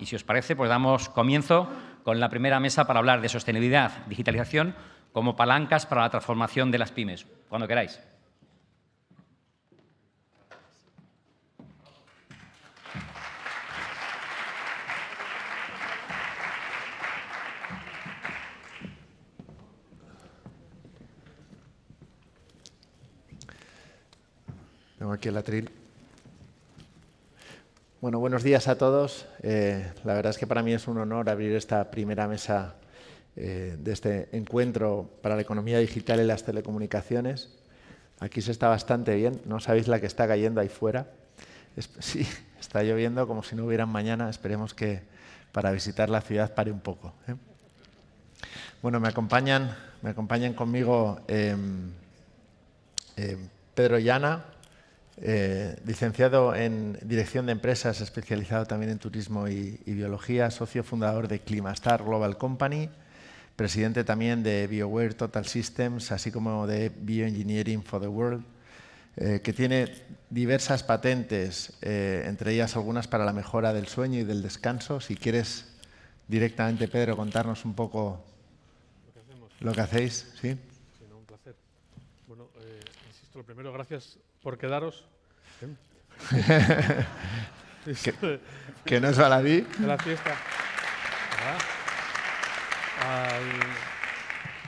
Y si os parece, pues damos comienzo con la primera mesa para hablar de sostenibilidad, digitalización como palancas para la transformación de las pymes. Cuando queráis. Tengo aquí el atril. Bueno, buenos días a todos. La verdad es que para mí es un honor abrir esta primera mesa de este encuentro para la economía digital y las telecomunicaciones. Aquí se está bastante bien. No sabéis la que está cayendo ahí fuera. Sí, está lloviendo como si no hubiera mañana. Esperemos que para visitar la ciudad pare un poco. Bueno, me acompañan conmigo Pedro Llana, licenciado en Dirección de Empresas, especializado también en Turismo y Biología, socio fundador de Climastar Global Company, presidente también de BioWare Total Systems, así como de Bioengineering for the World, que tiene diversas patentes, entre ellas algunas para la mejora del sueño y del descanso. Si quieres directamente, Pedro, contarnos un poco lo que hacéis. ¿Sí? Sí, no, un placer. Bueno, insisto, lo primero, gracias por quedaros. Que no es baladí. De la fiesta.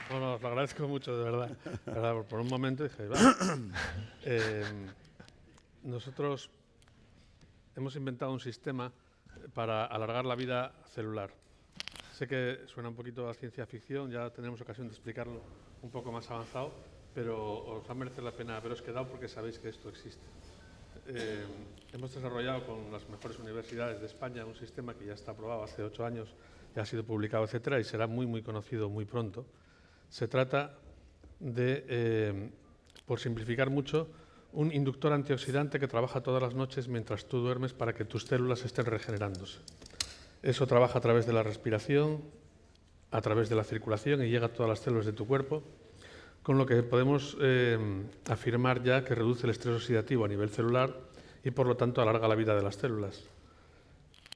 Bueno, os lo agradezco mucho, de verdad. Por un momento dije, nosotros hemos inventado un sistema para alargar la vida celular. Sé que suena un poquito a ciencia ficción, ya tendremos ocasión de explicarlo un poco más avanzado, pero os va a merecer la pena haberos quedado porque sabéis que esto existe. Hemos desarrollado con las mejores universidades de España un sistema que ya está aprobado hace 8 años, ya ha sido publicado, etcétera, y será muy conocido muy pronto. Se trata de, por simplificar mucho, un inductor antioxidante que trabaja todas las noches mientras tú duermes para que tus células estén regenerándose. Eso trabaja a través de la respiración, a través de la circulación y llega a todas las células de tu cuerpo, con lo que podemos afirmar ya que reduce el estrés oxidativo a nivel celular y, por lo tanto, alarga la vida de las células.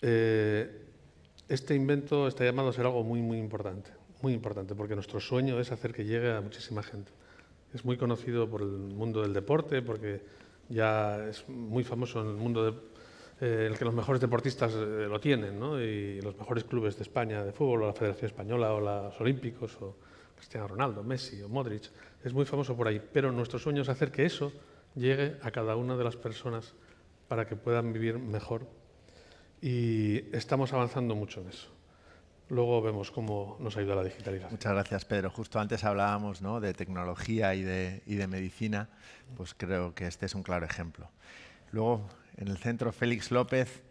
Este invento está llamado a ser algo muy importante, porque nuestro sueño es hacer que llegue a muchísima gente. Es muy conocido por el mundo del deporte, porque ya es muy famoso en el mundo en el que los mejores deportistas lo tienen, ¿no? Y los mejores clubes de España de fútbol, o la Federación Española, o los Olímpicos, o Cristiano Ronaldo, Messi o Modric, es muy famoso por ahí. Pero nuestro sueño es hacer que eso llegue a cada una de las personas para que puedan vivir mejor. Y estamos avanzando mucho en eso. Luego vemos cómo nos ayuda la digitalización. Muchas gracias, Pedro. Justo antes hablábamos, ¿no?, de tecnología y de medicina. Pues creo que este es un claro ejemplo. Luego, en el centro, Félix López,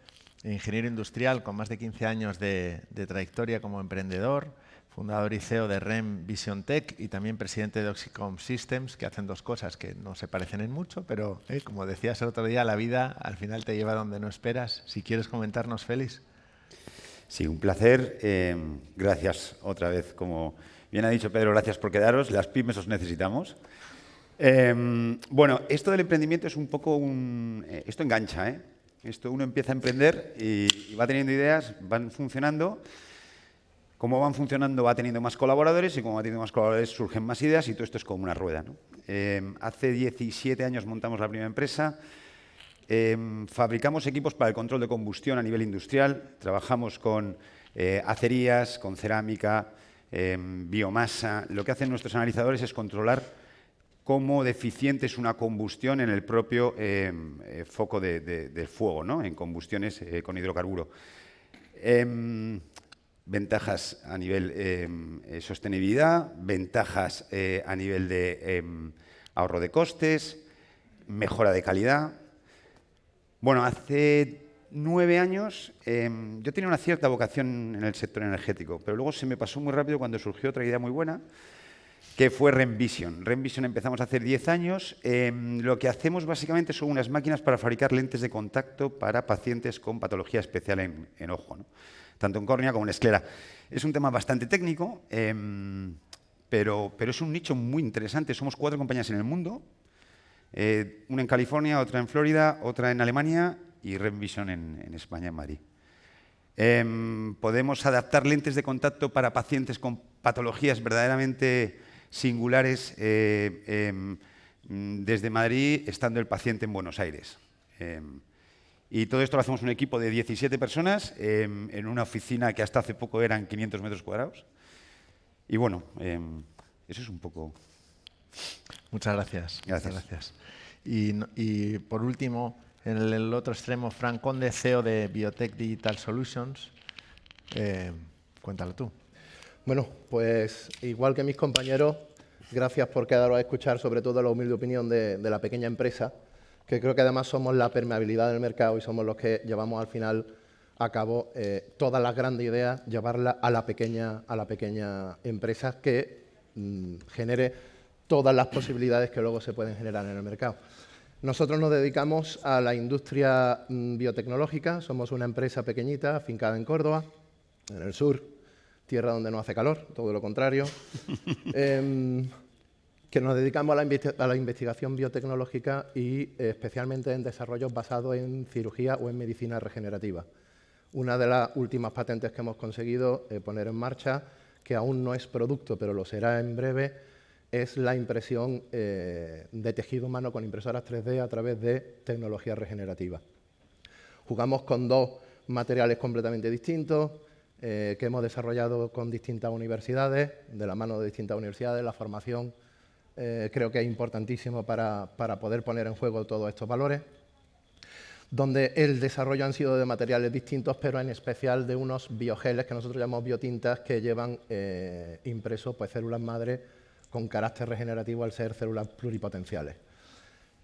ingeniero industrial con más de 15 años de trayectoria como emprendedor, fundador y CEO de REM Vision Tech y también presidente de Oxycom Systems, que hacen dos cosas que no se parecen en mucho, pero como decías el otro día, la vida al final te lleva donde no esperas. Si quieres comentarnos, Félix. Sí, un placer. Gracias otra vez, como bien ha dicho Pedro, gracias por quedaros. Las pymes os necesitamos. Bueno, esto del emprendimiento es un poco esto engancha, ¿eh? Esto uno empieza a emprender y va teniendo ideas, van funcionando. Como van funcionando, va teniendo más colaboradores y como va teniendo más colaboradores surgen más ideas y todo esto es como una rueda, ¿no? Hace 17 años montamos la primera empresa. Fabricamos equipos para el control de combustión a nivel industrial. Trabajamos con acerías, con cerámica, biomasa. Lo que hacen nuestros analizadores es controlar cómo deficiente es una combustión en el propio foco de fuego, ¿no?, en combustiones con hidrocarburo. Ventajas a nivel sostenibilidad, ventajas a nivel de ahorro de costes, mejora de calidad. Bueno, hace 9 años yo tenía una cierta vocación en el sector energético, pero luego se me pasó muy rápido cuando surgió otra idea muy buena, que fue REM Vision. REM Vision empezamos hace 10 años. Lo que hacemos básicamente son unas máquinas para fabricar lentes de contacto para pacientes con patología especial en ojo, ¿no?, tanto en córnea como en esclera. Es un tema bastante técnico, pero es un nicho muy interesante. Somos 4 compañías en el mundo, una en California, otra en Florida, otra en Alemania y REM Vision en España, en Madrid. Podemos adaptar lentes de contacto para pacientes con patologías verdaderamente singulares desde Madrid, estando el paciente en Buenos Aires. Y todo esto lo hacemos un equipo de 17 personas en una oficina que hasta hace poco eran 500 metros cuadrados. Y bueno, eso es un poco... Muchas gracias. Gracias. Muchas gracias. Y por último, en el otro extremo, Fran Conde, CEO de Biotech Digital Solutions. Cuéntalo tú. Bueno, pues igual que mis compañeros, gracias por quedaros a escuchar sobre todo la humilde opinión de la pequeña empresa, que creo que además somos la permeabilidad del mercado y somos los que llevamos al final a cabo todas las grandes ideas, llevarlas a la pequeña empresa que genere todas las posibilidades que luego se pueden generar en el mercado. Nosotros nos dedicamos a la industria biotecnológica, somos una empresa pequeñita, afincada en Córdoba, en el sur, tierra donde no hace calor, todo lo contrario, que nos dedicamos a la investigación biotecnológica y especialmente en desarrollos basados en cirugía o en medicina regenerativa. Una de las últimas patentes que hemos conseguido poner en marcha, que aún no es producto, pero lo será en breve, es la impresión de tejido humano con impresoras 3D a través de tecnología regenerativa. Jugamos con dos materiales completamente distintos, que hemos desarrollado con distintas universidades, de la mano de distintas universidades. La formación creo que es importantísimo para poder poner en juego todos estos valores, donde el desarrollo han sido de materiales distintos, pero en especial de unos biogeles que nosotros llamamos biotintas, que llevan impresos pues, células madre con carácter regenerativo al ser células pluripotenciales.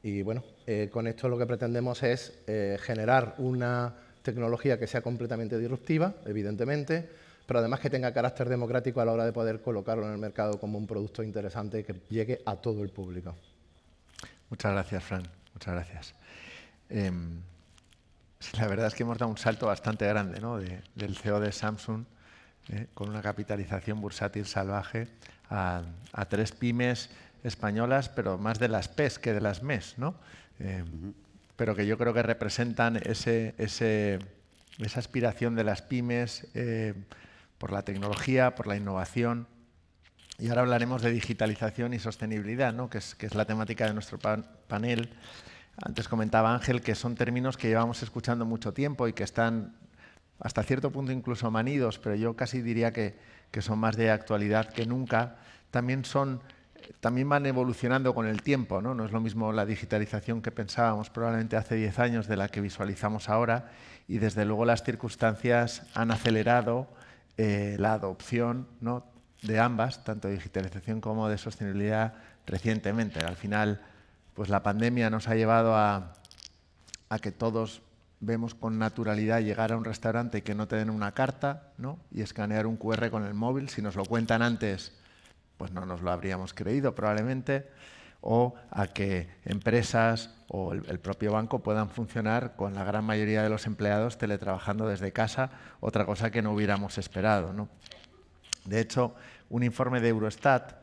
Y bueno, con esto lo que pretendemos es generar una tecnología que sea completamente disruptiva, evidentemente, pero además que tenga carácter democrático a la hora de poder colocarlo en el mercado como un producto interesante que llegue a todo el público. Muchas gracias, Fran. Muchas gracias. La verdad es que hemos dado un salto bastante grande, ¿no? Del CEO de Samsung, con una capitalización bursátil salvaje, a 3 pymes españolas, pero más de las PES que de las MES, ¿no? Pero que yo creo que representan esa aspiración de las pymes por la tecnología, por la innovación. Y ahora hablaremos de digitalización y sostenibilidad, ¿no? que es la temática de nuestro panel. Antes comentaba Ángel que son términos que llevamos escuchando mucho tiempo y que están hasta cierto punto incluso manidos, pero yo casi diría que son más de actualidad que nunca. También van evolucionando con el tiempo, ¿no? No es lo mismo la digitalización que pensábamos probablemente hace 10 años de la que visualizamos ahora, y desde luego las circunstancias han acelerado la adopción, ¿no? de ambas, tanto de digitalización como de sostenibilidad, recientemente. Al final, pues la pandemia nos ha llevado a que todos vemos con naturalidad llegar a un restaurante y que no te den una carta, ¿no? y escanear un QR con el móvil. Si nos lo cuentan antes, pues no nos lo habríamos creído probablemente, o a que empresas o el propio banco puedan funcionar con la gran mayoría de los empleados teletrabajando desde casa, otra cosa que no hubiéramos esperado, ¿no? De hecho, un informe de Eurostat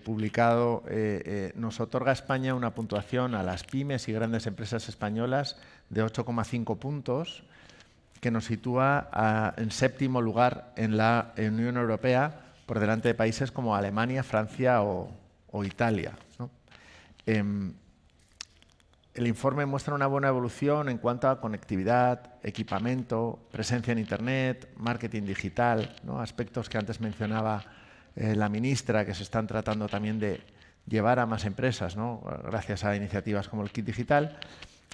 publicado nos otorga a España una puntuación a las pymes y grandes empresas españolas de 8,5 puntos, que nos sitúa en 7º lugar en la Unión Europea, por delante de países como Alemania, Francia o Italia, ¿no? El informe muestra una buena evolución en cuanto a conectividad, equipamiento, presencia en Internet, marketing digital, ¿no? aspectos que antes mencionaba la ministra, que se están tratando también de llevar a más empresas, ¿no? gracias a iniciativas como el Kit Digital.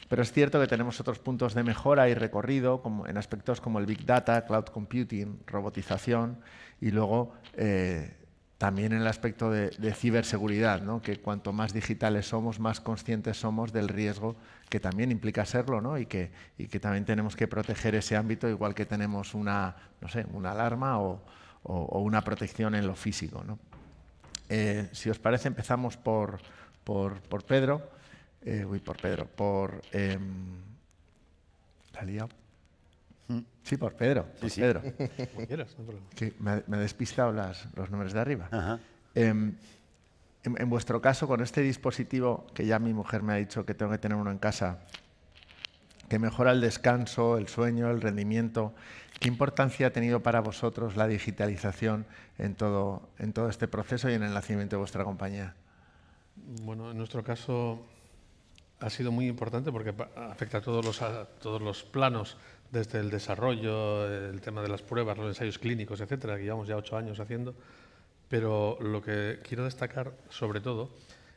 Pero es cierto que tenemos otros puntos de mejora y recorrido en aspectos como el Big Data, Cloud Computing, robotización y luego también en el aspecto de ciberseguridad, ¿no? que cuanto más digitales somos, más conscientes somos del riesgo que también implica serlo, ¿no? y que también tenemos que proteger ese ámbito, igual que tenemos una alarma o una protección en lo físico, ¿no? Si os parece, empezamos por Pedro. ¿La he liado? Sí, por Pedro. Sí. Pedro. Como quieras, no hay problema. Que me he despistado los nombres de arriba. Ajá. En vuestro caso, con este dispositivo, que ya mi mujer me ha dicho que tengo que tener uno en casa, que mejora el descanso, el sueño, el rendimiento. ¿Qué importancia ha tenido para vosotros la digitalización en todo este proceso y en el nacimiento de vuestra compañía? Bueno, en nuestro caso ha sido muy importante porque afecta a todos los planos, desde el desarrollo, el tema de las pruebas, los ensayos clínicos, etcétera, que llevamos ya 8 años haciendo. Pero lo que quiero destacar, sobre todo,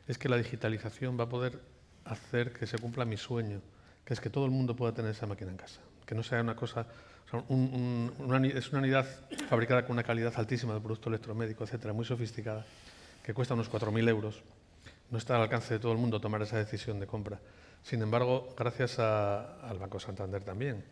es que la digitalización va a poder hacer que se cumpla mi sueño, que es que todo el mundo pueda tener esa máquina en casa. Que no sea una cosa... O sea, es una unidad fabricada con una calidad altísima de producto electromédico, etcétera, muy sofisticada, que cuesta unos 4.000 euros. No está al alcance de todo el mundo tomar esa decisión de compra. Sin embargo, gracias al Banco Santander también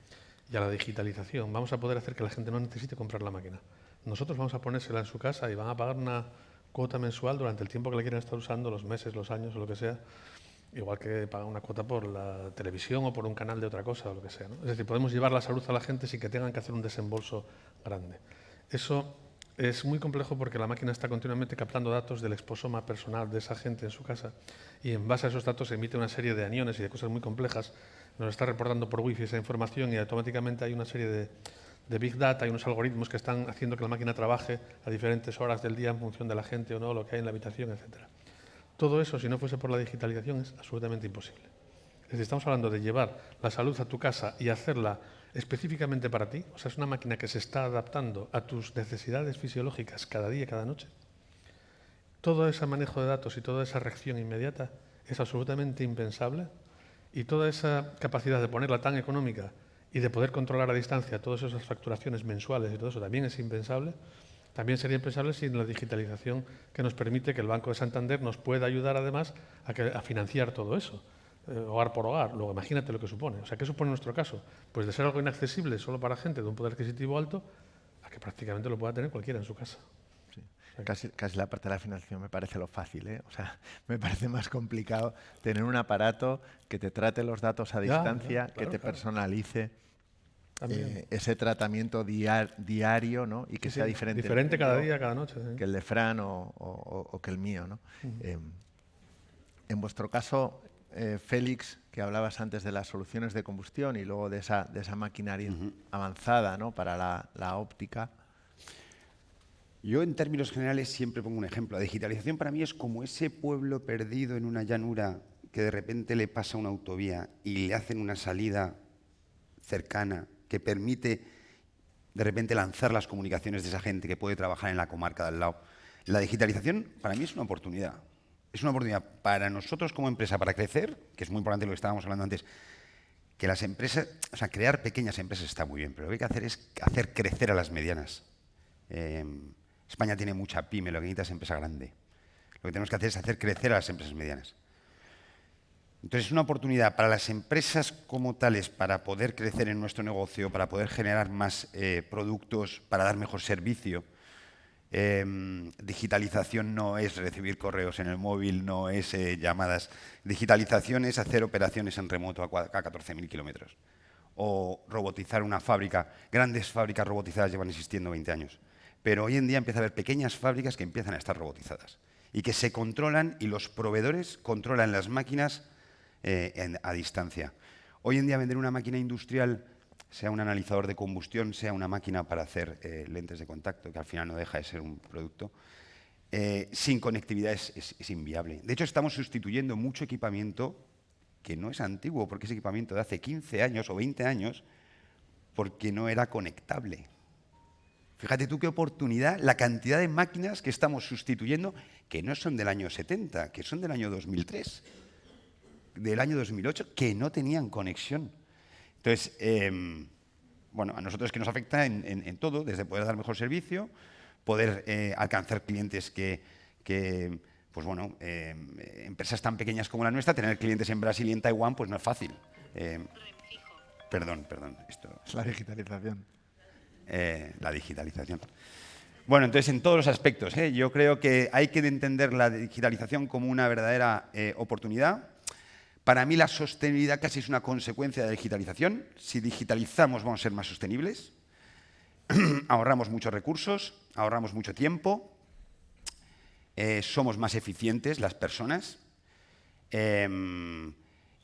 y a la digitalización, vamos a poder hacer que la gente no necesite comprar la máquina. Nosotros vamos a ponérsela en su casa y van a pagar una cuota mensual durante el tiempo que la quieran estar usando, los meses, los años o lo que sea, igual que pagan una cuota por la televisión o por un canal de otra cosa o lo que sea, ¿no? Es decir, podemos llevar la salud a la gente sin que tengan que hacer un desembolso grande. Eso es muy complejo porque la máquina está continuamente captando datos del exposoma personal de esa gente en su casa y en base a esos datos emite una serie de aniones y de cosas muy complejas. Nos está reportando por wifi esa información y automáticamente hay una serie de Big Data, hay unos algoritmos que están haciendo que la máquina trabaje a diferentes horas del día en función de la gente o no, lo que hay en la habitación, etcétera. Todo eso, si no fuese por la digitalización, es absolutamente imposible. Es decir, estamos hablando de llevar la salud a tu casa y hacerla específicamente para ti. O sea, es una máquina que se está adaptando a tus necesidades fisiológicas cada día, cada noche. Todo ese manejo de datos y toda esa reacción inmediata es absolutamente impensable y toda esa capacidad de ponerla tan económica y de poder controlar a distancia todas esas facturaciones mensuales y todo eso también es impensable. También sería impensable sin la digitalización que nos permite que el Banco de Santander nos pueda ayudar además a financiar todo eso, hogar por hogar. Luego imagínate lo que supone. O sea, ¿qué supone en nuestro caso? Pues de ser algo inaccesible solo para gente de un poder adquisitivo alto a que prácticamente lo pueda tener cualquiera en su casa. Sí. Casi la parte de la financiación me parece lo fácil, ¿eh? O sea, me parece más complicado tener un aparato que te trate los datos a distancia, claro, que te personalice ese tratamiento diario, ¿no? Y que sea diferente. Diferente cada día, cada noche. ¿Sí? Que el de Fran o que el mío, ¿no? En vuestro caso, Félix, que hablabas antes de las soluciones de combustión y luego de esa maquinaria avanzada, ¿no? Para la óptica. Yo, en términos generales, siempre pongo un ejemplo. La digitalización para mí es como ese pueblo perdido en una llanura que de repente le pasa una autovía y le hacen una salida cercana que permite de repente lanzar las comunicaciones de esa gente que puede trabajar en la comarca de al lado. La digitalización para mí es una oportunidad. Es una oportunidad para nosotros como empresa para crecer, que es muy importante lo que estábamos hablando antes, que las empresas, o sea, crear pequeñas empresas está muy bien, pero lo que hay que hacer es hacer crecer a las medianas. España tiene mucha pyme, lo que necesita es empresa grande. Lo que tenemos que hacer es hacer crecer a las empresas medianas. Entonces, es una oportunidad para las empresas como tales para poder crecer en nuestro negocio, para poder generar más productos, para dar mejor servicio. Digitalización no es recibir correos en el móvil, no es llamadas. Digitalización es hacer operaciones en remoto a 14.000 kilómetros. O robotizar una fábrica. Grandes fábricas robotizadas llevan existiendo 20 años. Pero hoy en día empieza a haber pequeñas fábricas que empiezan a estar robotizadas y que se controlan y los proveedores controlan las máquinas a distancia. Hoy en día vender una máquina industrial, sea un analizador de combustión, sea una máquina para hacer lentes de contacto, que al final no deja de ser un producto, sin conectividad es inviable. De hecho, estamos sustituyendo mucho equipamiento que no es antiguo, porque es equipamiento de hace 15 años o 20 años, porque no era conectable. Fíjate tú qué oportunidad, la cantidad de máquinas que estamos sustituyendo, que no son del año 70, que son del año 2003, del año 2008, que no tenían conexión. Entonces, bueno, a nosotros es que nos afecta en todo, desde poder dar mejor servicio, poder alcanzar clientes pues bueno, empresas tan pequeñas como la nuestra, tener clientes en Brasil y en Taiwán, pues no es fácil. Perdón, esto es la digitalización. La digitalización. Bueno, entonces en todos los aspectos, yo creo que hay que entender la digitalización como una verdadera oportunidad. Para mí la sostenibilidad casi es una consecuencia de la digitalización. Si digitalizamos vamos a ser más sostenibles, ahorramos muchos recursos, ahorramos mucho tiempo, somos más eficientes las personas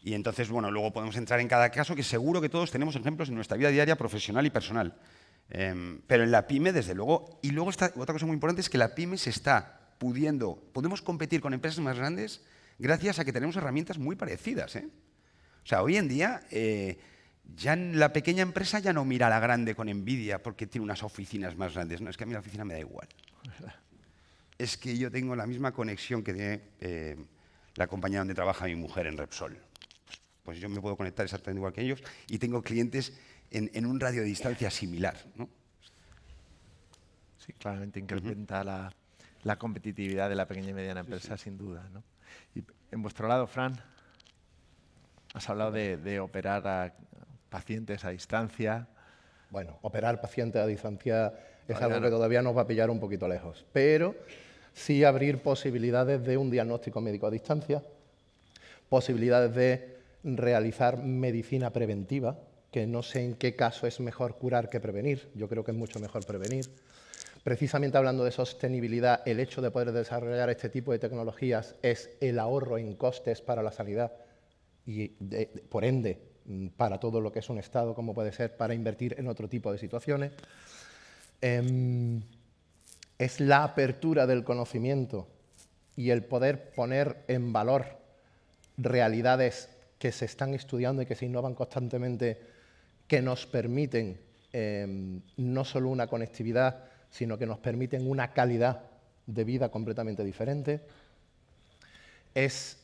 Y entonces, bueno, luego podemos entrar en cada caso, que seguro que todos tenemos ejemplos en nuestra vida diaria, profesional y personal. Pero en la pyme, desde luego, y luego está, otra cosa muy importante es que la pyme se está podemos competir con empresas más grandes gracias a que tenemos herramientas muy parecidas, ¿eh? O sea, hoy en día, ya la pequeña empresa ya no mira a la grande con envidia porque tiene unas oficinas más grandes. No, es que a mí la oficina me da igual. Es que yo tengo la misma conexión que tiene la compañía donde trabaja mi mujer en Repsol. Pues yo me puedo conectar exactamente igual que ellos y tengo clientes en un radio de distancia similar, ¿no? Sí, claramente incrementa la competitividad de la pequeña y mediana empresa, sin duda, ¿no? Y en vuestro lado, Fran, has hablado de operar a pacientes a distancia. Bueno, operar pacientes a distancia es algo que todavía nos va a pillar un poquito lejos, pero sí abrir posibilidades de un diagnóstico médico a distancia, posibilidades de realizar medicina preventiva, que no sé en qué caso es mejor curar que prevenir. Yo creo que es mucho mejor prevenir. Precisamente hablando de sostenibilidad, el hecho de poder desarrollar este tipo de tecnologías es el ahorro en costes para la sanidad y, por ende, para todo lo que es un Estado, como puede ser para invertir en otro tipo de situaciones. Es la apertura del conocimiento y el poder poner en valor realidades que se están estudiando y que se innovan constantemente, que nos permiten no solo una conectividad, sino que nos permiten una calidad de vida completamente diferente. Es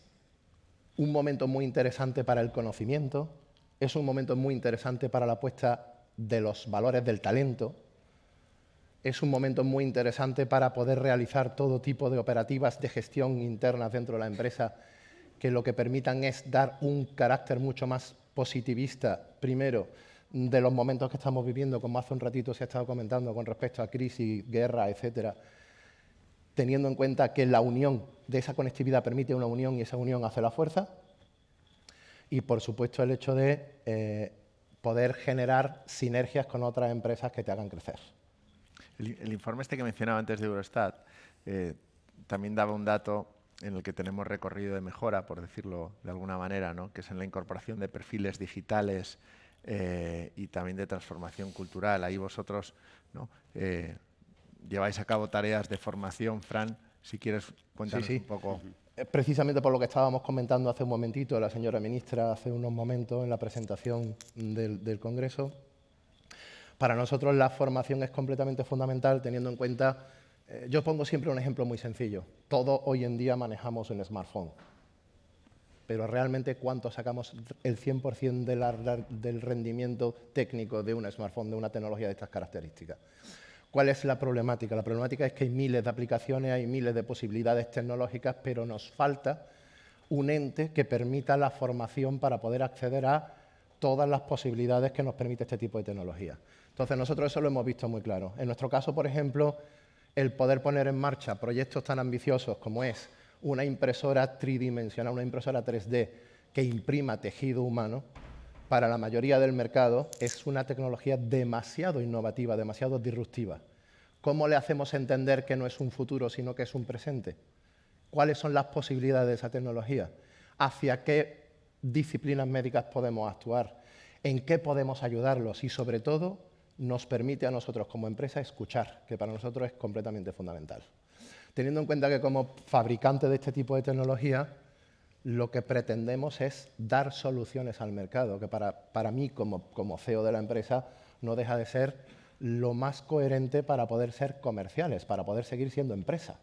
un momento muy interesante para el conocimiento, es un momento muy interesante para la puesta de los valores del talento, es un momento muy interesante para poder realizar todo tipo de operativas de gestión internas dentro de la empresa que lo que permitan es dar un carácter mucho más positivista, primero, de los momentos que estamos viviendo, como hace un ratito se ha estado comentando con respecto a crisis, guerra, etcétera, teniendo en cuenta que la unión de esa conectividad permite una unión y esa unión hace la fuerza. Y, por supuesto, el hecho de poder generar sinergias con otras empresas que te hagan crecer. El informe este que mencionaba antes de Eurostat también daba un dato en el que tenemos recorrido de mejora, por decirlo de alguna manera, ¿no? Que es en la incorporación de perfiles digitales y también de transformación cultural. Ahí vosotros, ¿no? Lleváis a cabo tareas de formación. Fran, si quieres, cuéntanos un poco. Precisamente por lo que estábamos comentando hace un momentito, la señora ministra hace unos momentos en la presentación del Congreso. Para nosotros la formación es completamente fundamental, teniendo en cuenta, yo pongo siempre un ejemplo muy sencillo. Todos hoy en día manejamos un smartphone, pero realmente ¿cuánto sacamos el 100% del rendimiento técnico de un smartphone, de una tecnología de estas características? ¿Cuál es la problemática? La problemática es que hay miles de aplicaciones, hay miles de posibilidades tecnológicas, pero nos falta un ente que permita la formación para poder acceder a todas las posibilidades que nos permite este tipo de tecnología. Entonces, nosotros eso lo hemos visto muy claro. En nuestro caso, por ejemplo, el poder poner en marcha proyectos tan ambiciosos como es una impresora tridimensional, una impresora 3D que imprima tejido humano, para la mayoría del mercado es una tecnología demasiado innovativa, demasiado disruptiva. ¿Cómo le hacemos entender que no es un futuro, sino que es un presente? ¿Cuáles son las posibilidades de esa tecnología? ¿Hacia qué disciplinas médicas podemos actuar? ¿En qué podemos ayudarlos? Y, sobre todo, nos permite a nosotros como empresa escuchar, que para nosotros es completamente fundamental. Teniendo en cuenta que como fabricante de este tipo de tecnología, lo que pretendemos es dar soluciones al mercado, que para mí, como CEO de la empresa, no deja de ser lo más coherente para poder ser comerciales, para poder seguir siendo empresa,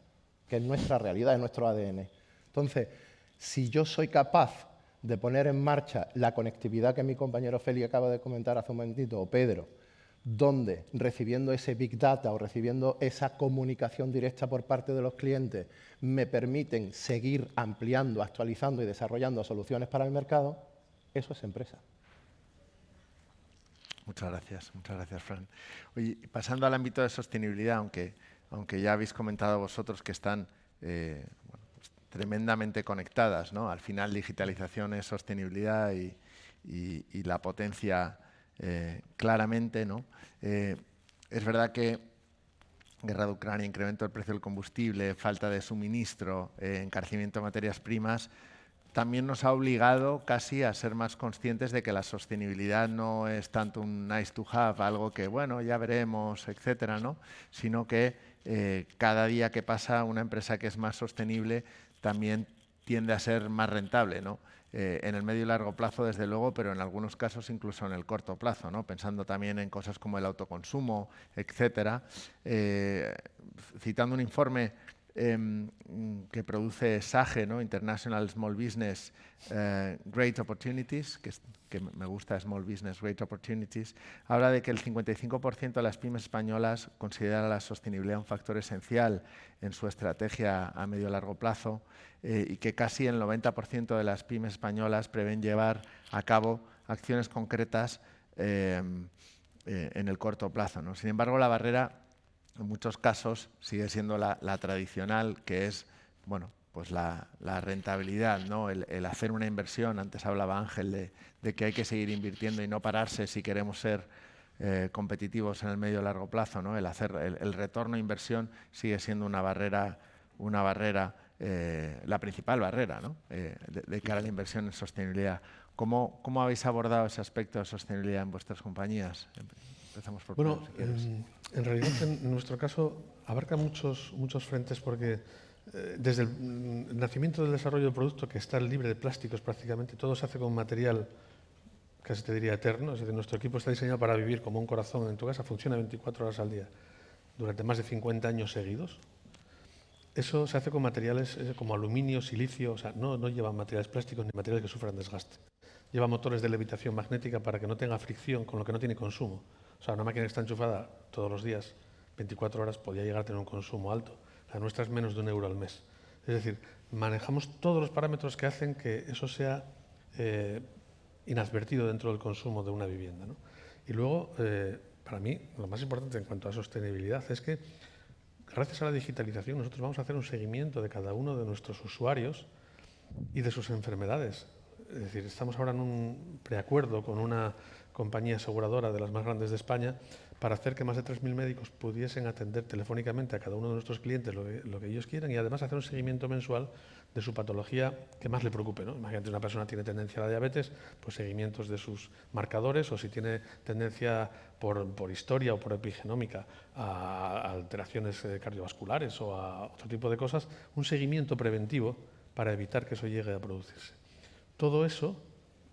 que es nuestra realidad, es nuestro ADN. Entonces, si yo soy capaz de poner en marcha la conectividad que mi compañero Feli acaba de comentar hace un momentito, o Pedro, donde recibiendo ese Big Data o recibiendo esa comunicación directa por parte de los clientes me permiten seguir ampliando, actualizando y desarrollando soluciones para el mercado, eso es empresa. Muchas gracias, Fran. Oye, pasando al ámbito de sostenibilidad, aunque ya habéis comentado vosotros que están pues, tremendamente conectadas, ¿no? Al final, digitalización es sostenibilidad y la potencia claramente, ¿no? Es verdad que guerra de Ucrania, incremento del precio del combustible, falta de suministro, encarecimiento de materias primas, también nos ha obligado casi a ser más conscientes de que la sostenibilidad no es tanto un nice to have, algo que, bueno, ya veremos, etcétera, ¿no? Sino que cada día que pasa una empresa que es más sostenible también tiende a ser más rentable, ¿no? En el medio y largo plazo, desde luego, pero en algunos casos incluso en el corto plazo, ¿no? Pensando también en cosas como el autoconsumo, etcétera. Citando un informe que produce SAGE, ¿no? International Small Business Great Opportunities, que me gusta Small Business Great Opportunities, habla de que el 55% de las pymes españolas considera la sostenibilidad un factor esencial en su estrategia a medio y largo plazo y que casi el 90% de las pymes españolas prevén llevar a cabo acciones concretas en el corto plazo, ¿no? Sin embargo, la barrera en muchos casos sigue siendo la tradicional, que es, bueno, pues la rentabilidad, ¿no? El hacer una inversión. Antes hablaba Ángel de que hay que seguir invirtiendo y no pararse si queremos ser competitivos en el medio y largo plazo, ¿no? El retorno a inversión sigue siendo una barrera, la principal barrera, ¿no? de cara a la inversión en sostenibilidad. ¿Cómo habéis abordado ese aspecto de sostenibilidad en vuestras compañías? Empezamos por Bueno, Pedro, si quieres. en realidad en nuestro caso abarca muchos frentes porque desde el nacimiento del desarrollo del producto, que está libre de plásticos prácticamente, todo se hace con material casi te diría eterno. Es decir, nuestro equipo está diseñado para vivir como un corazón en tu casa, funciona 24 horas al día durante más de 50 años seguidos. Eso se hace con materiales como aluminio, silicio, o sea, no lleva materiales plásticos ni materiales que sufran desgaste. Lleva motores de levitación magnética para que no tenga fricción con lo que no tiene consumo. O sea, una máquina que está enchufada todos los días, 24 horas, podría llegar a tener un consumo alto. La nuestra es menos de €1 al mes. Es decir, manejamos todos los parámetros que hacen que eso sea inadvertido dentro del consumo de una vivienda, ¿no? Y luego, para mí, lo más importante en cuanto a sostenibilidad es que, gracias a la digitalización, nosotros vamos a hacer un seguimiento de cada uno de nuestros usuarios y de sus enfermedades. Es decir, estamos ahora en un preacuerdo con una compañía aseguradora de las más grandes de España para hacer que más de 3.000 médicos pudiesen atender telefónicamente a cada uno de nuestros clientes lo que ellos quieran y además hacer un seguimiento mensual de su patología que más le preocupe, ¿no? Imagínate, una persona tiene tendencia a la diabetes, pues seguimientos de sus marcadores, o si tiene tendencia por historia o por epigenómica a alteraciones cardiovasculares o a otro tipo de cosas, un seguimiento preventivo para evitar que eso llegue a producirse. Todo eso,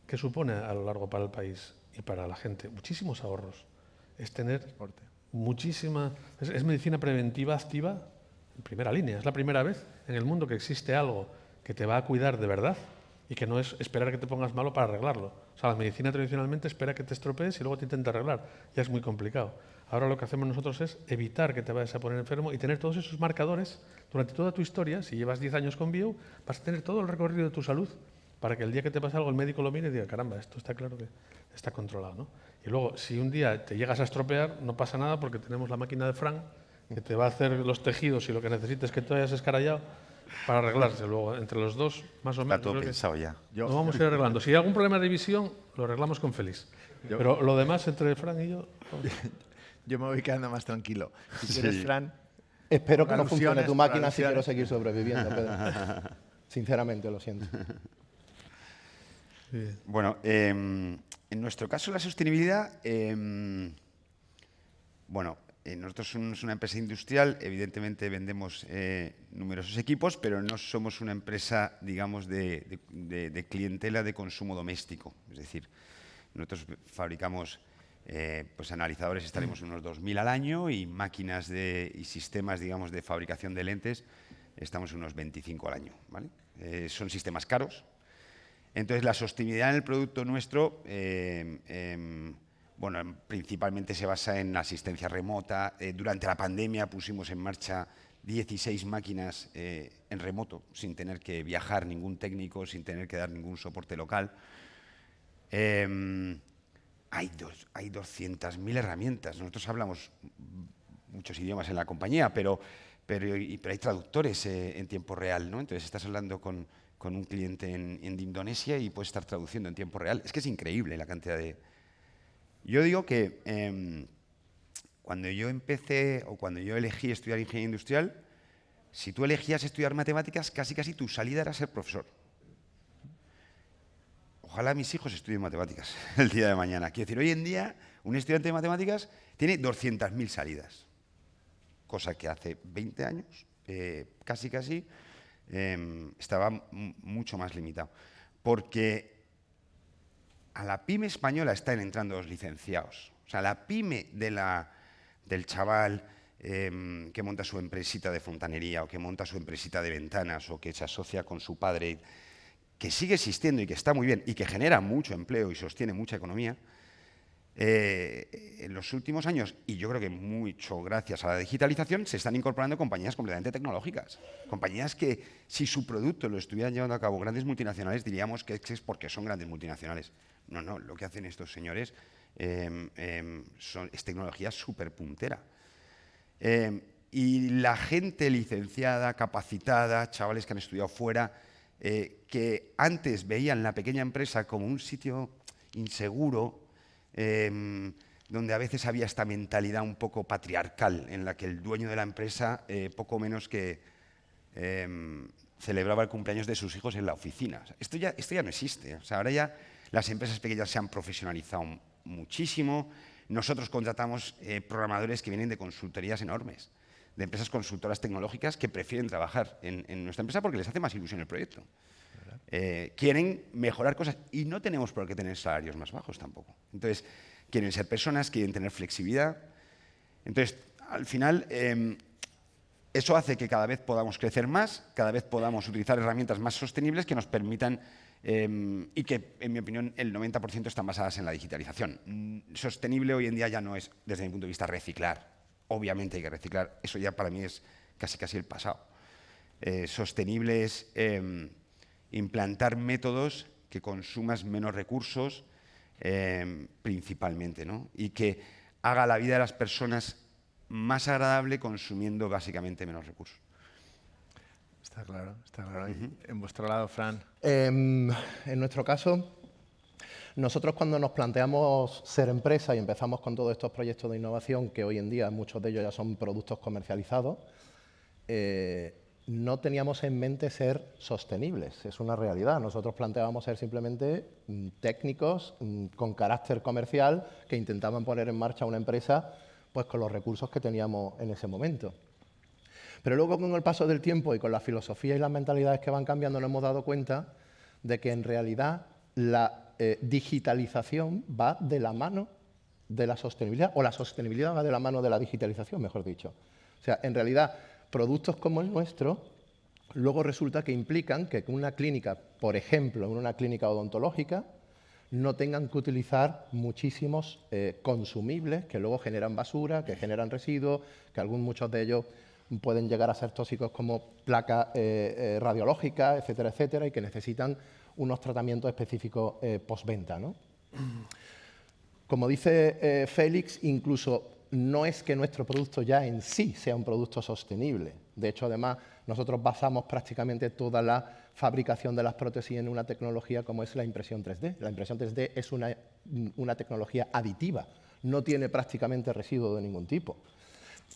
¿qué supone a lo largo para el país y para la gente? Muchísimos ahorros. Es tener muchísima... Es medicina preventiva activa en primera línea. Es la primera vez en el mundo que existe algo que te va a cuidar de verdad y que no es esperar que te pongas malo para arreglarlo. O sea, la medicina tradicionalmente espera que te estropees y luego te intenta arreglar. Ya es muy complicado. Ahora lo que hacemos nosotros es evitar que te vayas a poner enfermo y tener todos esos marcadores durante toda tu historia. Si llevas 10 años con Bio, vas a tener todo el recorrido de tu salud para que el día que te pase algo el médico lo mire y diga, caramba, esto está claro que está controlado, ¿no? Y luego, si un día te llegas a estropear, no pasa nada porque tenemos la máquina de Fran que te va a hacer los tejidos y lo que necesites que tú hayas escarallado para arreglarse. Luego, entre los dos, más o menos... Está todo pensado ya. Lo vamos a ir arreglando. Si hay algún problema de visión, lo arreglamos con Félix. Pero lo demás, entre Fran y yo... Yo me voy quedando más tranquilo. Si quieres, Fran... Espero que no alusiones, funcione tu máquina si alusiones. quiero seguir sobreviviendo, Pedro. Sinceramente, lo siento. Bueno, en nuestro caso la sostenibilidad, bueno, nosotros somos una empresa industrial, evidentemente vendemos numerosos equipos, pero no somos una empresa, digamos, de clientela de consumo doméstico. Es decir, nosotros fabricamos pues analizadores, estaremos unos 2.000 al año, y máquinas y sistemas, digamos, de fabricación de lentes, estamos unos 25 al año, ¿vale? Son sistemas caros. Entonces, la sostenibilidad en el producto nuestro, bueno, principalmente se basa en asistencia remota. Durante la pandemia pusimos en marcha 16 máquinas en remoto, sin tener que viajar ningún técnico, sin tener que dar ningún soporte local. Hay 200.000 herramientas. Nosotros hablamos muchos idiomas en la compañía, pero hay traductores en tiempo real, ¿no? Entonces, estás hablando con un cliente en Indonesia y puedes estar traduciendo en tiempo real. Es que es increíble la cantidad de... Yo digo que cuando yo empecé o cuando yo elegí estudiar ingeniería industrial, si tú elegías estudiar matemáticas, casi tu salida era ser profesor. ojalá mis hijos estudien matemáticas el día de mañana. Quiero decir, hoy en día un estudiante de matemáticas tiene 200.000 salidas, cosa que hace 20 años, casi, estaba mucho más limitado. Porque a la pyme española están entrando los licenciados. O sea, la pyme del chaval que monta su empresita de fontanería o que monta su empresita de ventanas o que se asocia con su padre, que sigue existiendo y que está muy bien y que genera mucho empleo y sostiene mucha economía, en los últimos años, y yo creo que mucho gracias a la digitalización, se están incorporando compañías completamente tecnológicas. Compañías que, si su producto lo estuvieran llevando a cabo grandes multinacionales, diríamos que es porque son grandes multinacionales. No, no, lo que hacen estos señores es tecnología súper puntera. Y la gente licenciada, capacitada, chavales que han estudiado fuera, que antes veían la pequeña empresa como un sitio inseguro, donde a veces había esta mentalidad un poco patriarcal, en la que el dueño de la empresa, poco menos que celebraba el cumpleaños de sus hijos en la oficina. O sea, esto ya no existe. O sea, ahora ya las empresas pequeñas se han profesionalizado muchísimo. Nosotros contratamos programadores que vienen de consultorías enormes, de empresas consultoras tecnológicas que prefieren trabajar en nuestra empresa porque les hace más ilusión el proyecto. Quieren mejorar cosas y no tenemos por qué tener salarios más bajos tampoco. Entonces, quieren ser personas, quieren tener flexibilidad. Entonces, al final, eso hace que cada vez podamos crecer más, cada vez podamos utilizar herramientas más sostenibles que nos permitan, y que, en mi opinión, el 90% están basadas en la digitalización. Sostenible hoy en día ya no es, desde mi punto de vista, reciclar. Obviamente hay que reciclar. Eso ya para mí es casi el pasado. Sostenible es implantar métodos que consumas menos recursos, principalmente, ¿no? Y que haga la vida de las personas más agradable consumiendo básicamente menos recursos. Está claro, está claro. En vuestro lado, Fran. En nuestro caso, nosotros cuando nos planteamos ser empresa y empezamos con todos estos proyectos de innovación, que hoy en día muchos de ellos ya son productos comercializados, no teníamos en mente ser sostenibles, es una realidad. Nosotros planteábamos ser simplemente técnicos con carácter comercial que intentaban poner en marcha una empresa pues, con los recursos que teníamos en ese momento. Pero luego, con el paso del tiempo y con la filosofía y las mentalidades que van cambiando, nos hemos dado cuenta de que en realidad la digitalización va de la mano de la sostenibilidad, o la sostenibilidad va de la mano de la digitalización, mejor dicho. O sea, en realidad, productos como el nuestro, luego resulta que implican que una clínica, por ejemplo, en una clínica odontológica, no tengan que utilizar muchísimos consumibles que luego generan basura, que generan residuos, que muchos de ellos pueden llegar a ser tóxicos como placas radiológicas, etcétera, etcétera, y que necesitan unos tratamientos específicos postventa, ¿no? Como dice Félix, incluso no es que nuestro producto ya en sí sea un producto sostenible. De hecho, además, nosotros basamos prácticamente toda la fabricación de las prótesis en una tecnología como es la impresión 3D. La impresión 3D es una tecnología aditiva, no tiene prácticamente residuo de ningún tipo.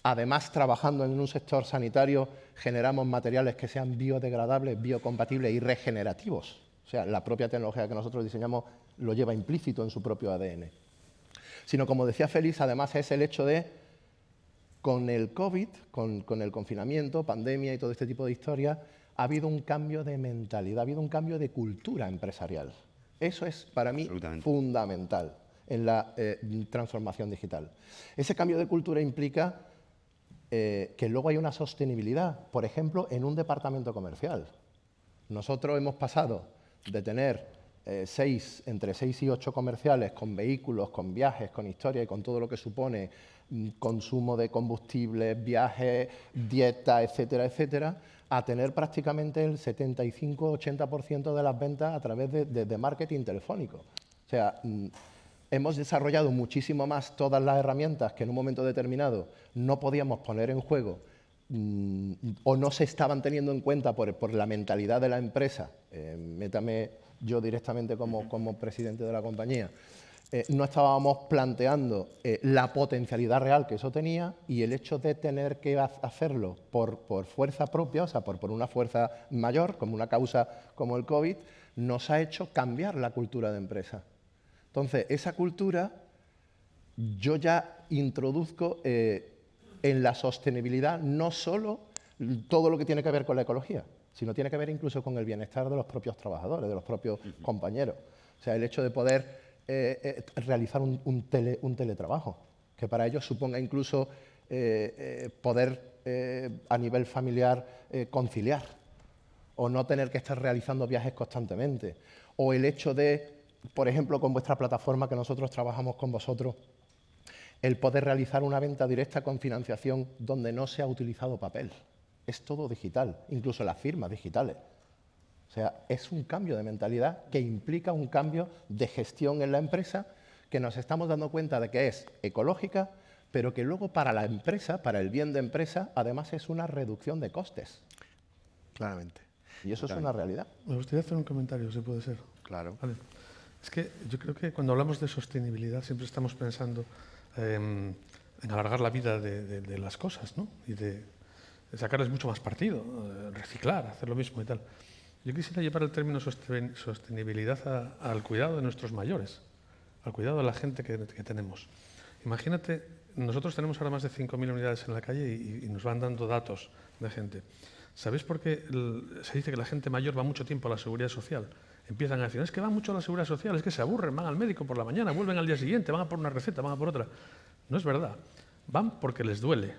Además, trabajando en un sector sanitario, generamos materiales que sean biodegradables, biocompatibles y regenerativos. O sea, la propia tecnología que nosotros diseñamos lo lleva implícito en su propio ADN. Sino, como decía Félix, además es el hecho de, con el COVID, con el confinamiento, pandemia y todo este tipo de historias, ha habido un cambio de mentalidad, ha habido un cambio de cultura empresarial. Eso es, para mí, fundamental en la transformación digital. Ese cambio de cultura implica que luego hay una sostenibilidad, por ejemplo, en un departamento comercial. Nosotros hemos pasado de tener entre 6 y 8 comerciales con vehículos, con viajes, con historia y con todo lo que supone consumo de combustibles, viajes, dieta, etcétera, etcétera, a tener prácticamente el 75-80% de las ventas a través de marketing telefónico. O sea, hemos desarrollado muchísimo más todas las herramientas que en un momento determinado no podíamos poner en juego o no se estaban teniendo en cuenta por la mentalidad de la empresa. Métame yo directamente como presidente de la compañía. No estábamos planteando la potencialidad real que eso tenía, y el hecho de tener que hacerlo por fuerza propia, o sea, por una fuerza mayor, como una causa como el COVID, nos ha hecho cambiar la cultura de empresa. Entonces, esa cultura yo ya introduzco en la sostenibilidad no solo todo lo que tiene que ver con la ecología, sino tiene que ver incluso con el bienestar de los propios trabajadores, de los propios compañeros. O sea, el hecho de poder realizar un teletrabajo, que para ellos suponga incluso poder a nivel familiar conciliar, o no tener que estar realizando viajes constantemente, o el hecho de, por ejemplo, con vuestra plataforma que nosotros trabajamos con vosotros, el poder realizar una venta directa con financiación donde no se ha utilizado papel. Es todo digital, incluso las firmas digitales. O sea, es un cambio de mentalidad que implica un cambio de gestión en la empresa que nos estamos dando cuenta de que es ecológica, pero que luego para la empresa, para el bien de empresa, además es una reducción de costes. Claramente. Y eso es una realidad. Me gustaría hacer un comentario, si puede ser. Claro. Vale. Es que yo creo que cuando hablamos de sostenibilidad siempre estamos pensando en alargar la vida de las cosas, ¿no? Y de sacarles mucho más partido, reciclar, hacer lo mismo y tal. Yo quisiera llevar el término sostenibilidad al cuidado de nuestros mayores, al cuidado de la gente que tenemos. Imagínate, nosotros tenemos ahora más de 5.000 unidades en la calle y nos van dando datos de gente. ¿Sabéis por qué se dice que la gente mayor va mucho tiempo a la seguridad social? Empiezan a decir, es que van mucho a la seguridad social, es que se aburren, van al médico por la mañana, vuelven al día siguiente, van a por una receta, van a por otra. No es verdad. Van porque les duele.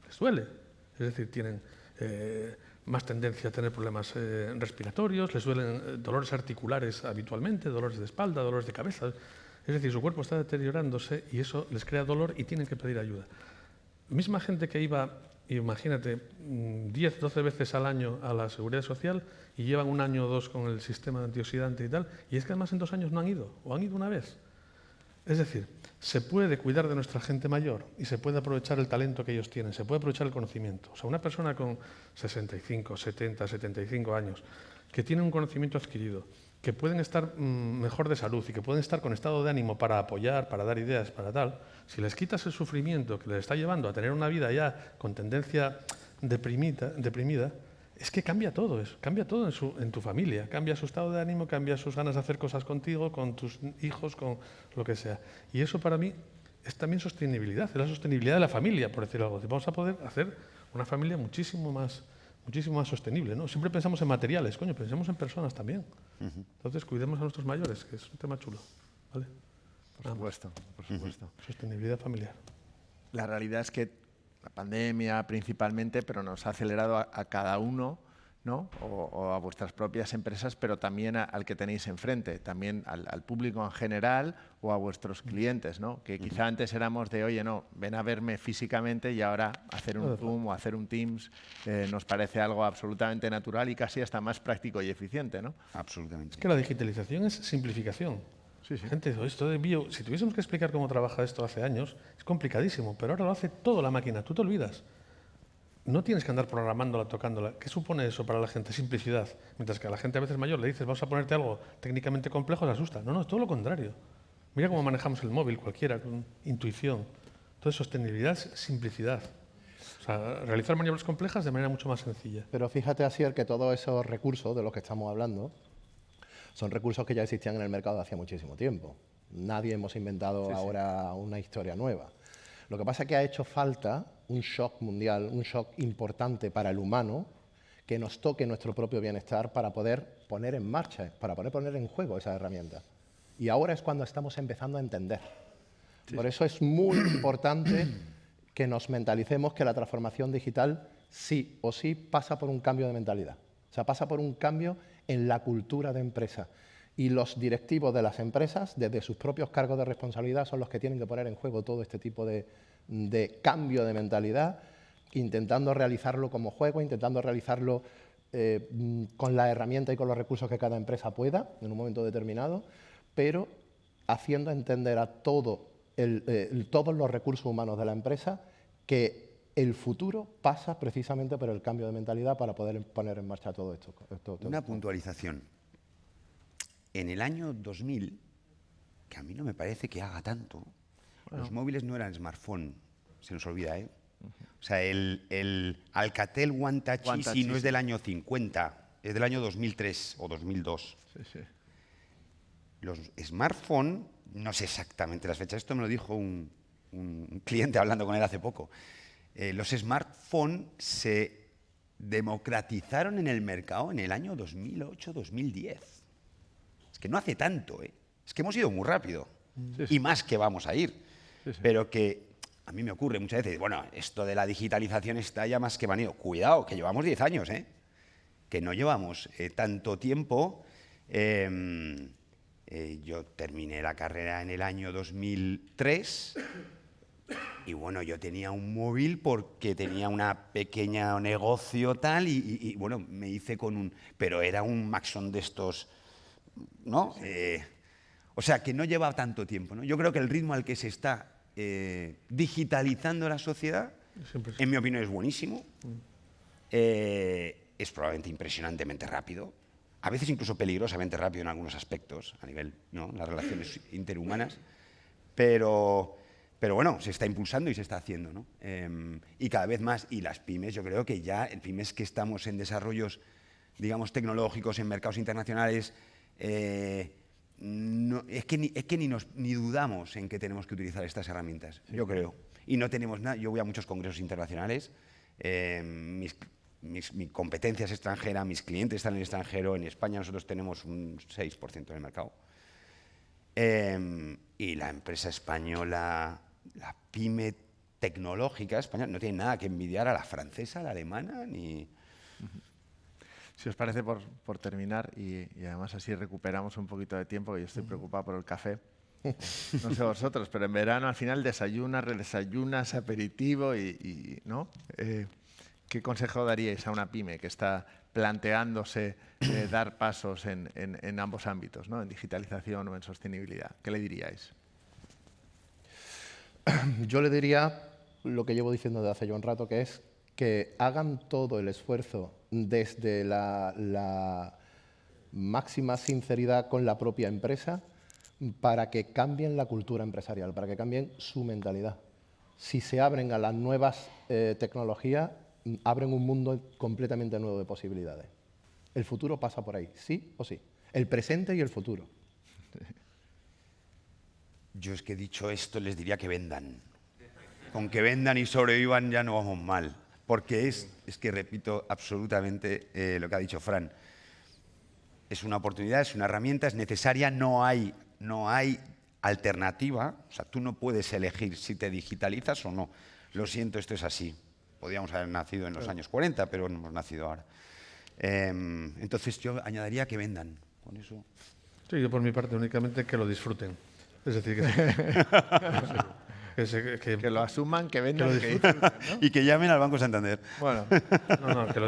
Les duele. Es decir, tienen más tendencia a tener problemas respiratorios, les duelen dolores articulares habitualmente, dolores de espalda, dolores de cabeza. Es decir, su cuerpo está deteriorándose y eso les crea dolor y tienen que pedir ayuda. Misma gente que iba, imagínate, 10, 12 veces al año a la seguridad social y llevan 1 año o 2 con el sistema antioxidante y tal, y es que además en 2 años no han ido, o han ido una vez. Es decir, se puede cuidar de nuestra gente mayor y se puede aprovechar el talento que ellos tienen, se puede aprovechar el conocimiento. O sea, una persona con 65, 70, 75 años que tiene un conocimiento adquirido, que pueden estar mejor de salud y que pueden estar con estado de ánimo para apoyar, para dar ideas, para tal, si les quitas el sufrimiento que les está llevando a tener una vida ya con tendencia deprimida, es que cambia todo eso, cambia todo en tu familia, cambia su estado de ánimo, cambia sus ganas de hacer cosas contigo, con tus hijos, con lo que sea. Y eso para mí es también sostenibilidad, es la sostenibilidad de la familia, por decir algo. Vamos a poder hacer una familia muchísimo más sostenible, ¿no? Siempre pensamos en materiales, coño, pensemos en personas también. Entonces, cuidemos a nuestros mayores, que es un tema chulo, ¿vale? Por supuesto, por supuesto. Sostenibilidad familiar. La realidad es que la pandemia principalmente, pero nos ha acelerado a cada uno, ¿no? O a vuestras propias empresas, pero también al que tenéis enfrente, también al público en general o a vuestros clientes, ¿no? Que quizá antes éramos de, oye, no, ven a verme físicamente y ahora hacer un Zoom o hacer un Teams nos parece algo absolutamente natural y casi hasta más práctico y eficiente, ¿no? Absolutamente. Es que la digitalización es simplificación. Sí, sí. Gente, esto de bio, si tuviésemos que explicar cómo trabaja esto hace años, es complicadísimo, pero ahora lo hace todo la máquina, tú te olvidas. No tienes que andar programándola, tocándola. ¿Qué supone eso para la gente? Simplicidad. Mientras que a la gente a veces mayor le dices, vamos a ponerte algo técnicamente complejo, se asusta. No, es todo lo contrario. Mira cómo manejamos el móvil, cualquiera, con intuición. Entonces, sostenibilidad es simplicidad. O sea, realizar maniobras complejas de manera mucho más sencilla. Pero fíjate, Asier, que todos esos recursos de los que estamos hablando son recursos que ya existían en el mercado hace muchísimo tiempo. Nadie hemos inventado ahora una historia nueva. Lo que pasa es que ha hecho falta un shock mundial, un shock importante para el humano, que nos toque nuestro propio bienestar para poder poner en marcha, para poner en juego esas herramientas. Y ahora es cuando estamos empezando a entender. Por eso es muy importante que nos mentalicemos que la transformación digital sí o sí pasa por un cambio de mentalidad. O sea, pasa por un cambio en la cultura de empresa. Y los directivos de las empresas, desde sus propios cargos de responsabilidad, son los que tienen que poner en juego todo este tipo de cambio de mentalidad, intentando realizarlo como juego, intentando realizarlo con la herramienta y con los recursos que cada empresa pueda en un momento determinado, pero haciendo entender a todos los recursos humanos de la empresa que el futuro pasa precisamente por el cambio de mentalidad para poder poner en marcha todo esto. Una puntualización. En el año 2000, que a mí no me parece que haga tanto, los móviles no eran smartphone, se nos olvida, ¿eh? O sea, el Alcatel One Touch Easy no es del año 50. es del año 2003 o 2002. Sí, sí. Los smartphones, no sé exactamente las fechas, esto me lo dijo un cliente hablando con él hace poco. Los smartphones se democratizaron en el mercado en el año 2008-2010. Es que no hace tanto, ¿eh? Es que hemos ido muy rápido. Sí, sí. Y más que vamos a ir. Sí, sí. Pero que a mí me ocurre muchas veces, bueno, esto de la digitalización está ya más que venido. Cuidado, que llevamos 10 años, ¿eh? Que no llevamos tanto tiempo. Yo terminé la carrera en el año 2003 y bueno, yo tenía un móvil porque tenía una pequeña negocio tal y bueno, me hice con un... Pero era un Maxon de estos, ¿no? O sea, que no lleva tanto tiempo, ¿no? Yo creo que el ritmo al que se está digitalizando la sociedad, en mi opinión, es buenísimo. Es probablemente impresionantemente rápido. A veces incluso peligrosamente rápido en algunos aspectos, a nivel, ¿no?, las relaciones interhumanas, pero bueno, se está impulsando y se está haciendo, ¿no? Y cada vez más, y las pymes, yo creo que ya, en pymes que estamos en desarrollos, digamos, tecnológicos, en mercados internacionales, no, es que ni dudamos en que tenemos que utilizar estas herramientas, yo creo. Y no tenemos nada, yo voy a muchos congresos internacionales, mi competencia es extranjera, mis clientes están en el extranjero, en España nosotros tenemos un 6% del mercado. Y la empresa española, la pyme tecnológica española, no tiene nada que envidiar a la francesa, a la alemana, ni... Si os parece, por terminar, y además así recuperamos un poquito de tiempo, que yo estoy preocupado por el café. No sé vosotros, pero en verano al final desayunas, redesayunas, aperitivo ¿no? ¿Qué consejo daríais a una pyme que está planteándose dar pasos en ambos ámbitos, ¿no?, en digitalización o en sostenibilidad? ¿Qué le diríais? Yo le diría lo que llevo diciendo desde hace ya un rato, que es que hagan todo el esfuerzo desde la máxima sinceridad con la propia empresa para que cambien la cultura empresarial, para que cambien su mentalidad. Si se abren a las nuevas tecnologías, abren un mundo completamente nuevo de posibilidades. El futuro pasa por ahí, sí o sí. El presente y el futuro. Yo es que dicho esto les diría que vendan. Con que vendan y sobrevivan ya no vamos mal. Porque es que repito absolutamente lo que ha dicho Fran. Es una oportunidad, es una herramienta, es necesaria, no hay alternativa. O sea, tú no puedes elegir si te digitalizas o no. Lo siento, esto es así. Podríamos haber nacido en los años 40, pero no hemos nacido ahora. Entonces yo añadiría que vendan. Con eso. Sí, yo por mi parte únicamente que lo disfruten. Es decir, Que lo asuman, que vendan, que lo disfruten, ¿no? Y que llamen al Banco Santander. Bueno, No, que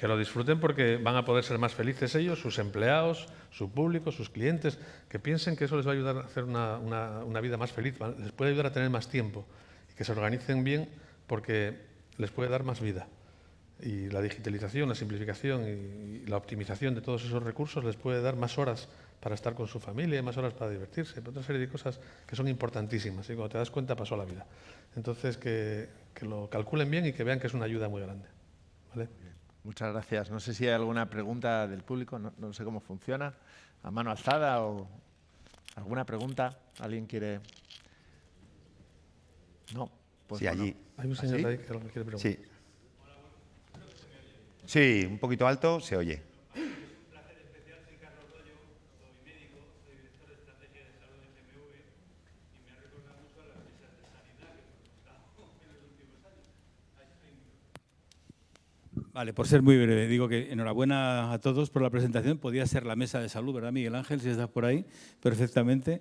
lo disfruten porque van a poder ser más felices ellos, sus empleados, su público, sus clientes, que piensen que eso les va a ayudar a hacer una vida más feliz, les puede ayudar a tener más tiempo y que se organicen bien porque les puede dar más vida. Y la digitalización, la simplificación y la optimización de todos esos recursos les puede dar más horas para estar con su familia, más horas para divertirse, otra serie de cosas que son importantísimas. Y cuando te das cuenta pasó la vida. Entonces que lo calculen bien y que vean que es una ayuda muy grande. ¿Vale? muchas gracias. No sé si hay alguna pregunta del público, no sé cómo funciona. ¿A mano alzada o alguna pregunta? ¿Alguien quiere...? No. Pues Sí, bueno. allí. Hay un señor ¿Sí? ahí que algo quiere preguntar. Sí. Sí, un poquito alto se oye. Vale, por ser muy breve, digo que enhorabuena a todos por la presentación. Podía ser la mesa de salud, ¿verdad, Miguel Ángel? Si estás por ahí, perfectamente.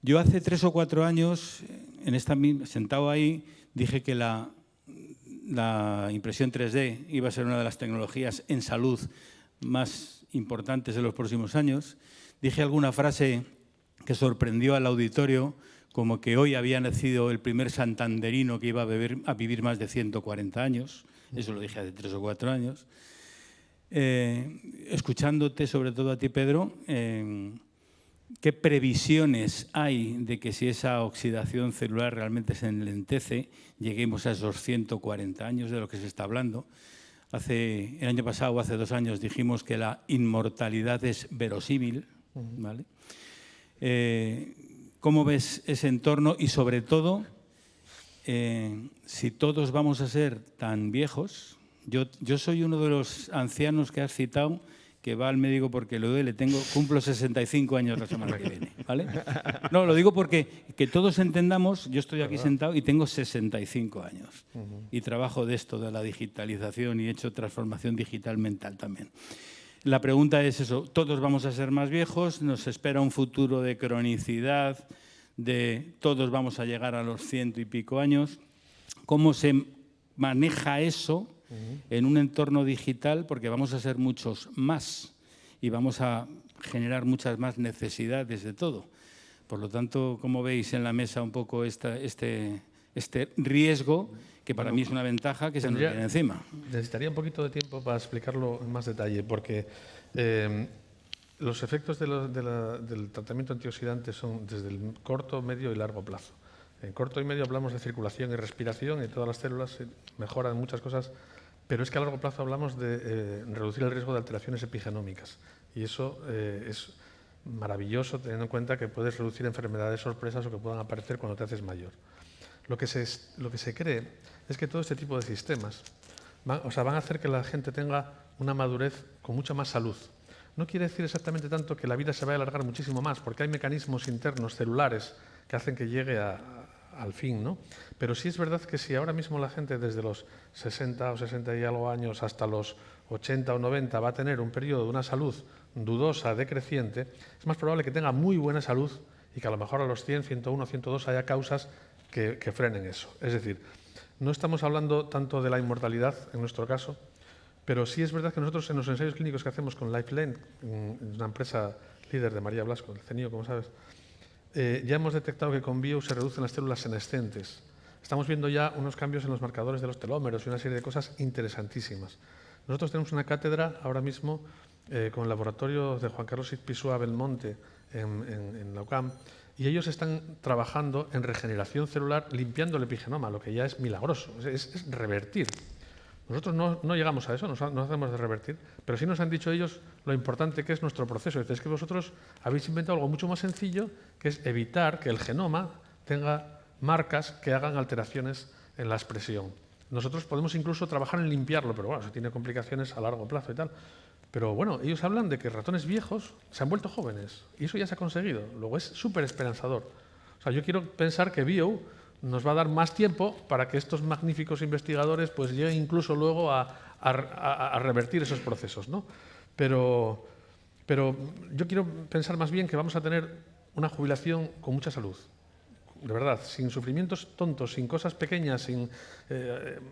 Yo hace 3 o 4 años, sentado ahí, dije que la impresión 3D iba a ser una de las tecnologías en salud más importantes de los próximos años. Dije alguna frase que sorprendió al auditorio, como que hoy había nacido el primer santanderino que iba a vivir más de 140 años. Eso lo dije hace 3 o 4 años. Escuchándote, sobre todo a ti, Pedro, ¿qué previsiones hay de que si esa oxidación celular realmente se enlentece, lleguemos a esos 140 años de lo que se está hablando? el año pasado o hace 2 años dijimos que la inmortalidad es verosímil, ¿vale? ¿Cómo ves ese entorno? Y sobre todo, si todos vamos a ser tan viejos, yo soy uno de los ancianos que has citado que va al médico porque le duele, cumplo 65 años la semana que viene, ¿vale? No, lo digo porque que todos entendamos, yo estoy aquí sentado y tengo 65 años y trabajo de esto, de la digitalización y he hecho transformación digital mental también. La pregunta es eso, todos vamos a ser más viejos, nos espera un futuro de cronicidad, todos vamos a llegar a los 100 y pico años. ¿Cómo se maneja eso en un entorno digital? Porque vamos a ser muchos más y vamos a generar muchas más necesidades de todo. Por lo tanto, ¿cómo veis en la mesa un poco este riesgo, que para mí es una ventaja, que se nos viene encima? Necesitaría un poquito de tiempo para explicarlo en más detalle, porque los efectos del tratamiento antioxidante son desde el corto, medio y largo plazo. En corto y medio hablamos de circulación y respiración y todas las células mejoran muchas cosas, pero es que a largo plazo hablamos de reducir el riesgo de alteraciones epigenómicas. Y eso es maravilloso, teniendo en cuenta que puedes reducir enfermedades sorpresas o que puedan aparecer cuando te haces mayor. Lo que se cree es que todo este tipo de sistemas van a hacer que la gente tenga una madurez con mucha más salud. No quiere decir exactamente tanto que la vida se vaya a alargar muchísimo más, porque hay mecanismos internos celulares que hacen que llegue al fin, ¿no? Pero sí es verdad que si ahora mismo la gente desde los 60 o 60 y algo años hasta los 80 o 90 va a tener un periodo de una salud dudosa, decreciente, es más probable que tenga muy buena salud y que a lo mejor a los 100, 101, 102 haya causas que frenen eso. Es decir, no estamos hablando tanto de la inmortalidad en nuestro caso, pero sí es verdad que nosotros en los ensayos clínicos que hacemos con LifeLane, una empresa líder de María Blasco, el CENIO, como sabes, ya hemos detectado que con Bio se reducen las células senescentes. Estamos viendo ya unos cambios en los marcadores de los telómeros y una serie de cosas interesantísimas. Nosotros tenemos una cátedra ahora mismo con el laboratorio de Juan Carlos Pisua Belmonte en la UCAM, y ellos están trabajando en regeneración celular limpiando el epigenoma, lo que ya es milagroso, es revertir. Nosotros no llegamos a eso, no hacemos de revertir, pero sí nos han dicho ellos lo importante que es nuestro proceso. Es que vosotros habéis inventado algo mucho más sencillo, que es evitar que el genoma tenga marcas que hagan alteraciones en la expresión. Nosotros podemos incluso trabajar en limpiarlo, pero bueno, eso tiene complicaciones a largo plazo y tal. Pero bueno, ellos hablan de que ratones viejos se han vuelto jóvenes y eso ya se ha conseguido. Luego es súper esperanzador. O sea, yo quiero pensar que Bio nos va a dar más tiempo para que estos magníficos investigadores pues lleguen incluso luego a revertir esos procesos, ¿no? Pero yo quiero pensar más bien que vamos a tener una jubilación con mucha salud, de verdad, sin sufrimientos tontos, sin cosas pequeñas,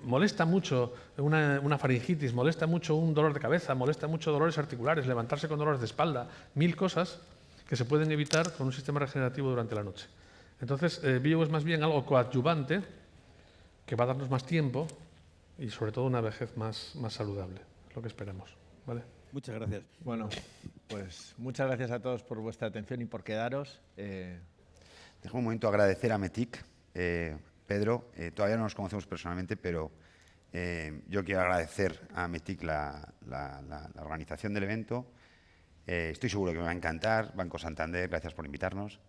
molesta mucho una faringitis, molesta mucho un dolor de cabeza, molesta mucho dolores articulares, levantarse con dolores de espalda, 1000 cosas que se pueden evitar con un sistema regenerativo durante la noche. Entonces, Bio es más bien algo coadyuvante que va a darnos más tiempo y sobre todo una vejez más saludable, es lo que esperamos, ¿vale? Muchas gracias. Bueno, pues muchas gracias a todos por vuestra atención y por quedaros. Dejo un momento agradecer a METIC, Pedro, todavía no nos conocemos personalmente, pero yo quiero agradecer a METIC la organización del evento. Estoy seguro que me va a encantar. Banco Santander, gracias por invitarnos.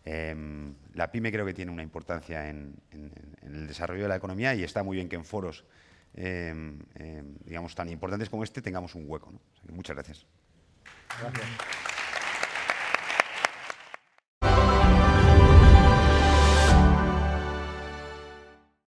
La PyME creo que tiene una importancia en el desarrollo de la economía y está muy bien que en foros digamos, tan importantes como este tengamos un hueco, ¿no? O sea que muchas gracias. Gracias.